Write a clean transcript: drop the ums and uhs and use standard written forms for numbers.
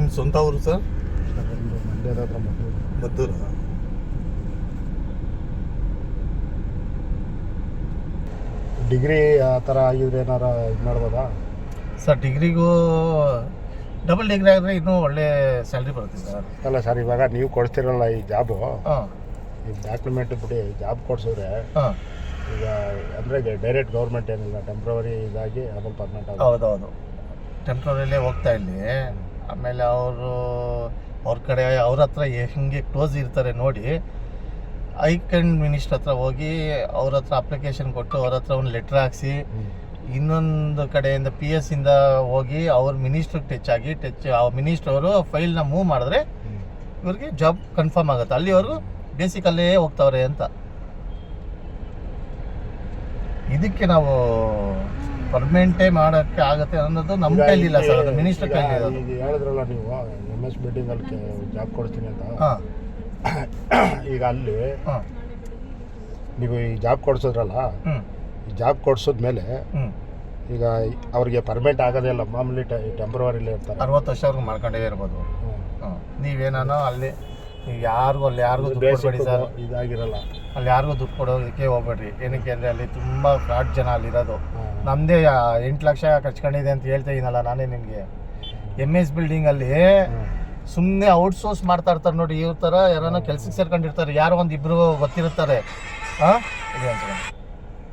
ನಿಮ್ಮ ಸ್ವಂತ ಊರು ಸರ್? ಮಂಡ್ಯದ ಹತ್ರ ಮದ್ದೂರು. ಡಿಗ್ರಿ ಆ ಥರ ಆಗಿದ್ರೆ ಏನಾರ ಇದು ಮಾಡ್ಬೋದಾ ಸರ್? ಡಿಗ್ರಿಗೂ ಡಬಲ್ ಡಿಗ್ರಿ ಆದರೆ ಇನ್ನೂ ಒಳ್ಳೆ ಸ್ಯಾಲ್ರಿ ಬರುತ್ತೆ ಸರ್. ಅಲ್ಲ ಸರ್, ಇವಾಗ ನೀವು ಕೊಡ್ತೀರಲ್ಲ ಈ ಜಾಬು, ಹಾಂ, ಈ ಡಾಕ್ಯುಮೆಂಟ್ ಬಿಡಿ ಜಾಬ್ ಕೊಡ್ಸಿದ್ರೆ ಹಾಂ, ಈಗ ಅಂದರೆ ಡೈರೆಕ್ಟ್ ಗೌರ್ಮೆಂಟ್ ಏನಿಲ್ಲ, ಟೆಂಪ್ರವರಿ ಇದಾಗಿ ಆಮೇಲೆ ಪರ್ಮನೆಂಟ್ ಆಗುತ್ತೆ. ಹೌದೌದು, ಟೆಂಪ್ರವರಿಯಲ್ಲೇ ಹೋಗ್ತಾ ಇಲ್ಲಿ. ಆಮೇಲೆ ಅವ್ರ ಕಡೆ ಅವ್ರ ಹತ್ರ ಹೆಂಗೆ ಕ್ಲೋಸ್ ಇರ್ತಾರೆ ನೋಡಿ, ಹೈಕಮಾಂಡ್ ಮಿನಿಸ್ಟರ್ ಹತ್ರ ಹೋಗಿ ಅವ್ರ ಹತ್ರ ಅಪ್ಲಿಕೇಶನ್ ಕೊಟ್ಟು ಅವ್ರ ಹತ್ರ ಒಂದು ಲೆಟ್ರ್ ಹಾಕ್ಸಿ, ಇನ್ನೊಂದು ಕಡೆಯಿಂದ PS ಇಂದ ಹೋಗಿ ಅವ್ರ ಮಿನಿಸ್ಟ್ರಿಗೆ ಟಚ್ ಆ ಮಿನಿಸ್ಟರ್ ಅವರು ಫೈಲ್ನ ಮೂವ್ ಮಾಡಿದ್ರೆ ಇವ್ರಿಗೆ ಜಾಬ್ ಕನ್ಫರ್ಮ್ ಆಗುತ್ತೆ. ಅಲ್ಲಿವರೆಗೂ ಬೇಸಿಕಲ್ಲೇ ಹೋಗ್ತಾವ್ರೆ ಅಂತ. ಇದಕ್ಕೆ ನಾವು ಪರ್ಮನೆಂಟೇ ಮಾಡೋಕ್ಕೆ ಆಗುತ್ತೆ ಅನ್ನೋದು ನಮ್ಮ ಕೈಲಿಲ್ಲ ಸರ್, ಅದು ಮಿನಿಸ್ಟರ್ ಕೈಲಿ ಇರೋದು. ಈಗ ಹೇಳಿದ್ರಲ್ಲ ನೀವು MS ಬಿಲ್ಡಿಂಗಲ್ಲಿ ಜಾಬ್ ಕೊಡ್ತೀನಿ ಅಂತ. ಹಾಂ, ಈಗ ಅಲ್ಲಿ ಹಾಂ, ನೀವು ಈ ಜಾಬ್ ಕೊಡ್ಸಿದ್ರಲ್ಲ, ಈ ಜಾಬ್ ಕೊಡ್ಸಿದ್ಮೇಲೆ ಈಗ ಅವ್ರಿಗೆ ಪರ್ಮನೆಂಟ್ ಆಗೋದೇ ಇಲ್ಲ, ಮಾಮೂಲಿ ಟೆಂಪ್ರವರಿಲೇ ಇರ್ತಾರೆ. 60 ವರ್ಷವರೆಗೂ ಮಾಡ್ಕೊಂಡೇ ಇರ್ಬೋದು. ನೀವೇನೋ ಅಲ್ಲಿ ಯಾರಿಗೂ ದುಡ್ಡು ಕೊಡಬೇಡಿ ಸರ್, ಇದಾಗಿರಲ್ಲ. ಅಲ್ಲಿ ಯಾರಿಗೂ ದುಡ್ಡು ಕೊಡೋದಕ್ಕೆ ಹೋಗ್ಬೇಡ್ರಿ. ಏನಕ್ಕೆ ಅಂದರೆ ಅಲ್ಲಿ ತುಂಬ ಫ್ರಾಡ್ ಜನ ಅಲ್ಲಿರೋದು. ನಮ್ಮದೇ 8 ಲಕ್ಷ ಖರ್ಚ್ಕೊಂಡಿದೆ ಅಂತ ಹೇಳ್ತಾ ಇದೀನಲ್ಲ ನಾನೇ ನಿಮಗೆ. MS ಬಿಲ್ಡಿಂಗಲ್ಲಿ ಸುಮ್ಮನೆ ಔಟ್ಸೋರ್ಸ್ ಮಾಡ್ತಾ ಇರ್ತಾರೆ ನೋಡಿ, ಇವ್ರ ಥರ ಯಾರನ್ನ ಕೆಲ್ಸಕ್ಕೆ ಸೇರ್ಕೊಂಡಿರ್ತಾರೆ, ಯಾರೋ ಒಂದಿಬ್ಬರು ಗೊತ್ತಿರ್ತಾರೆ. ಹಾಂ, ಇದೆ ಅನ್ಸ್ಕೊಂಡು